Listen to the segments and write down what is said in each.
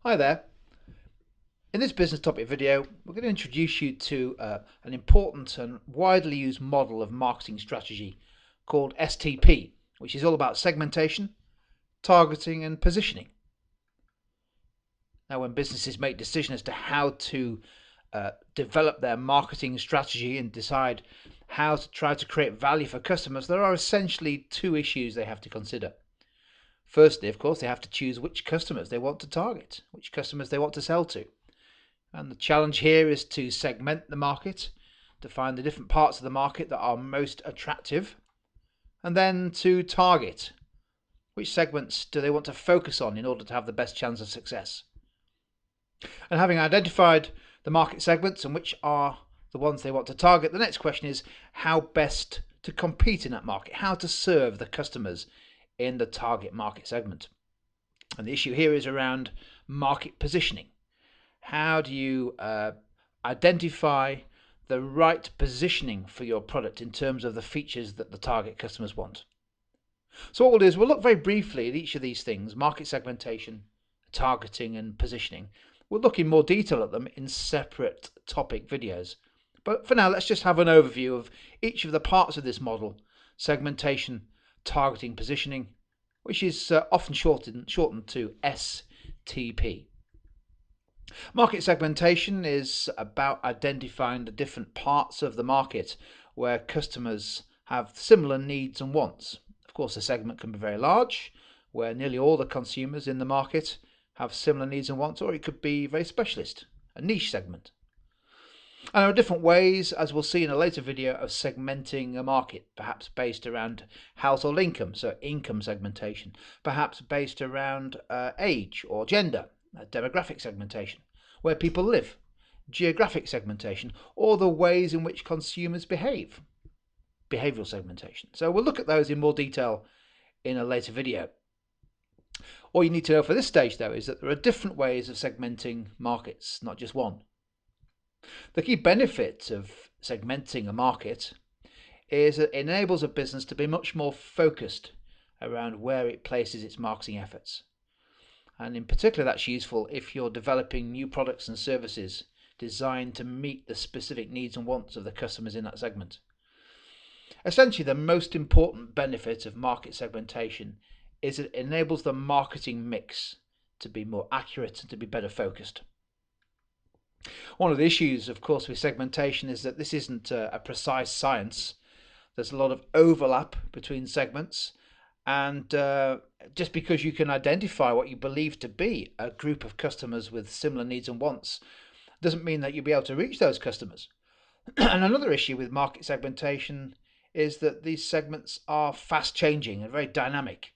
Hi there. In this business topic video, we're going to introduce you to an important and widely used model of marketing strategy called STP, which is all about segmentation, targeting and positioning. Now, when businesses make decisions as to how to develop their marketing strategy and decide how to try to create value for customers, there are essentially two issues they have to consider. Firstly, of course, they have to choose which customers they want to target, which customers they want to sell to. And the challenge here is to segment the market, to find the different parts of the market that are most attractive, and then to target which segments do they want to focus on in order to have the best chance of success. And having identified the market segments and which are the ones they want to target, the next question is how best to compete in that market, how to serve the customers in the target market segment. And the issue here is around market positioning. How do you identify the right positioning for your product in terms of the features that the target customers want? So what we'll do is we'll look very briefly at each of these things: market segmentation, targeting and positioning. We'll look in more detail at them in separate topic videos. But for now, let's just have an overview of each of the parts of this model: segmentation, targeting, positioning, which is often shortened to STP. Market segmentation is about identifying the different parts of the market where customers have similar needs and wants. Of course, the segment can be very large, where nearly all the consumers in the market have similar needs and wants, or it could be very specialist, a niche segment. And there are different ways, as we'll see in a later video, of segmenting a market, perhaps based around household income, so income segmentation, perhaps based around age or gender, demographic segmentation, where people live, geographic segmentation, or the ways in which consumers behave, behavioral segmentation. So we'll look at those in more detail in a later video. All you need to know for this stage, though, is that there are different ways of segmenting markets, not just one. The key benefit of segmenting a market is that it enables a business to be much more focused around where it places its marketing efforts. And in particular, that's useful if you're developing new products and services designed to meet the specific needs and wants of the customers in that segment. Essentially, the most important benefit of market segmentation is that it enables the marketing mix to be more accurate and to be better focused. One of the issues, of course, with segmentation is that this isn't a precise science. There's a lot of overlap between segments. And just because you can identify what you believe to be a group of customers with similar needs and wants doesn't mean that you'll be able to reach those customers. And another issue with market segmentation is that these segments are fast changing and very dynamic.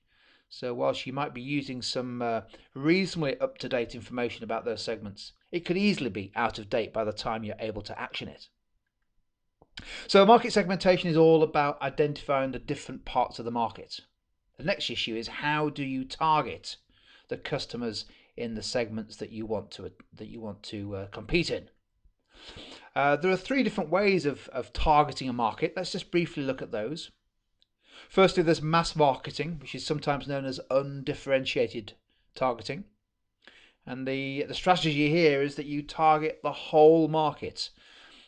So whilst you might be using some reasonably up-to-date information about those segments, it could easily be out of date by the time you're able to action it. So market segmentation is all about identifying the different parts of the market. The next issue is how do you target the customers in the segments that you want to compete in. There are three different ways of targeting a market. Let's just briefly look at those. Firstly, there's mass marketing, which is sometimes known as undifferentiated targeting. And the strategy here is that you target the whole market.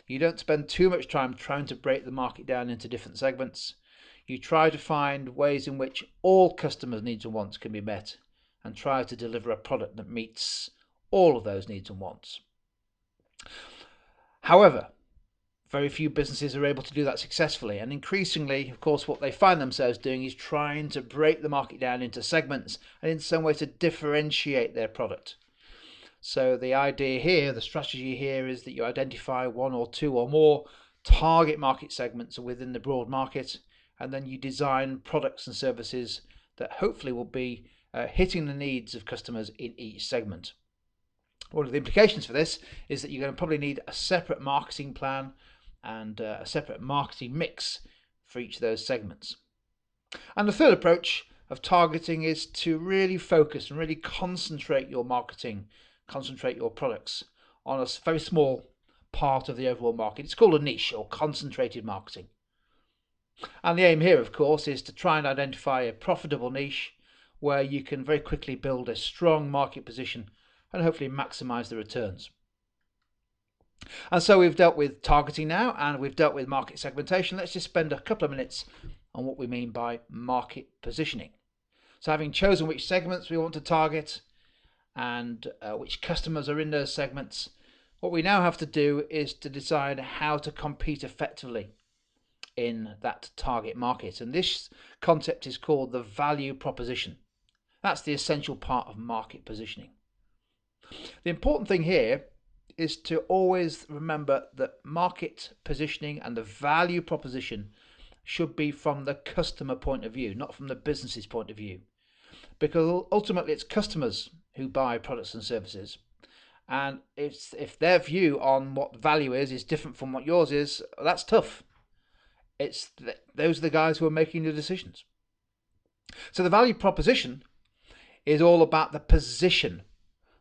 You don't spend too much time trying to break the market down into different segments. You try to find ways in which all customers' needs and wants can be met and try to deliver a product that meets all of those needs and wants. However, very few businesses are able to do that successfully, and increasingly, of course, what they find themselves doing is trying to break the market down into segments and in some way to differentiate their product. So the idea here, the strategy here, is that you identify one or two or more target market segments within the broad market, and then you design products and services that hopefully will be hitting the needs of customers in each segment. One of the implications for this is that you're going to probably need a separate marketing plan and a separate marketing mix for each of those segments. And the third approach of targeting is to really focus and really concentrate your marketing, concentrate your products on a very small part of the overall market. It's called a niche or concentrated marketing. And the aim here, of course, is to try and identify a profitable niche where you can very quickly build a strong market position and hopefully maximize the returns. And so we've dealt with targeting now, and we've dealt with market segmentation. Let's just spend a couple of minutes on what we mean by market positioning. So having chosen which segments we want to target and which customers are in those segments, what we now have to do is to decide how to compete effectively in that target market. And this concept is called the value proposition. That's the essential part of market positioning. The important thing here is to always remember that market positioning and the value proposition should be from the customer point of view, not from the business's point of view. Because ultimately it's customers who buy products and services. And if their view on what value is different from what yours is, that's tough. Those are the guys who are making the decisions. So the value proposition is all about the position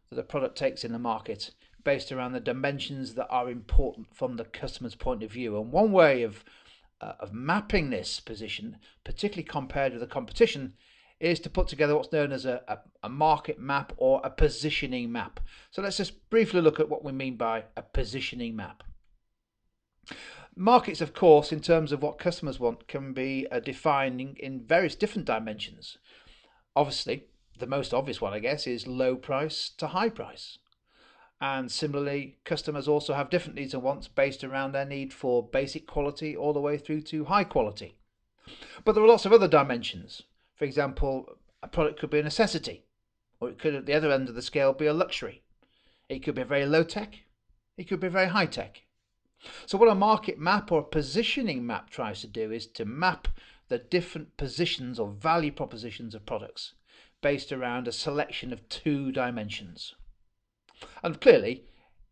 that the product takes in the market based around the dimensions that are important from the customer's point of view. And one way of mapping this position, particularly compared with the competition, is to put together what's known as a market map or a positioning map. So let's just briefly look at what we mean by a positioning map. Markets, of course, in terms of what customers want, can be defined in various different dimensions. Obviously, the most obvious one, I guess, is low price to high price. And similarly, customers also have different needs and wants based around their need for basic quality all the way through to high quality. But there are lots of other dimensions. For example, a product could be a necessity, or it could, at the other end of the scale, be a luxury. It could be very low tech. It could be very high tech. So what a market map or a positioning map tries to do is to map the different positions or value propositions of products based around a selection of two dimensions. And clearly,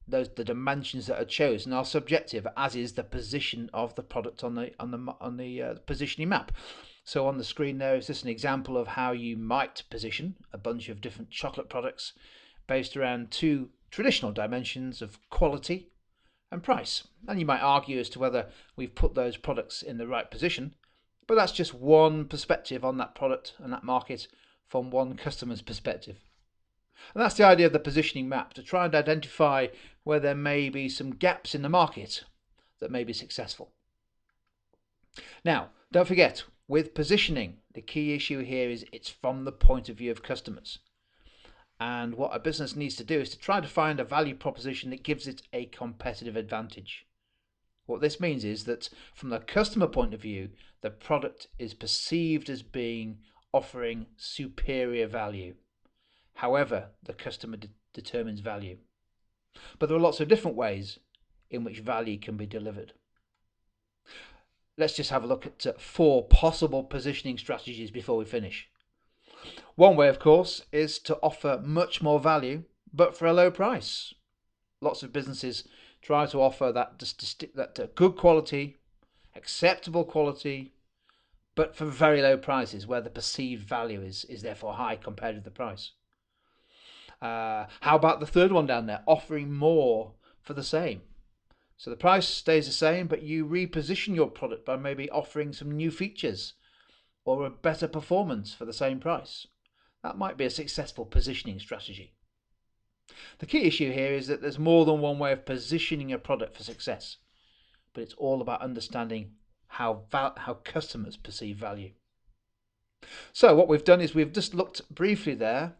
the dimensions that are chosen are subjective, as is the position of the product on the positioning map. So on the screen there is just an example of how you might position a bunch of different chocolate products based around two traditional dimensions of quality and price. And you might argue as to whether we've put those products in the right position, but that's just one perspective on that product and that market from one customer's perspective. And that's the idea of the positioning map, to try and identify where there may be some gaps in the market that may be successful. Now, don't forget, with positioning, the key issue here is it's from the point of view of customers. And what a business needs to do is to try to find a value proposition that gives it a competitive advantage. What this means is that from the customer point of view, the product is perceived as offering superior value. However, the customer determines value. But there are lots of different ways in which value can be delivered. Let's just have a look at 4 possible positioning strategies before we finish. One way, of course, is to offer much more value, but for a low price. Lots of businesses try to offer that good quality, acceptable quality, but for very low prices, where the perceived value is therefore high compared with the price. How about the third one down there, offering more for the same? So the price stays the same, but you reposition your product by maybe offering some new features or a better performance for the same price. That might be a successful positioning strategy. The key issue here is that there's more than one way of positioning a product for success, but it's all about understanding how customers perceive value. So what we've done is we've just looked briefly there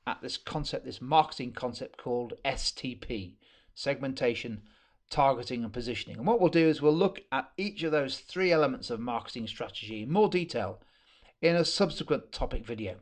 at this concept, this marketing concept called STP, segmentation, targeting and positioning. And what we'll do is we'll look at each of those 3 elements of marketing strategy in more detail in a subsequent topic video.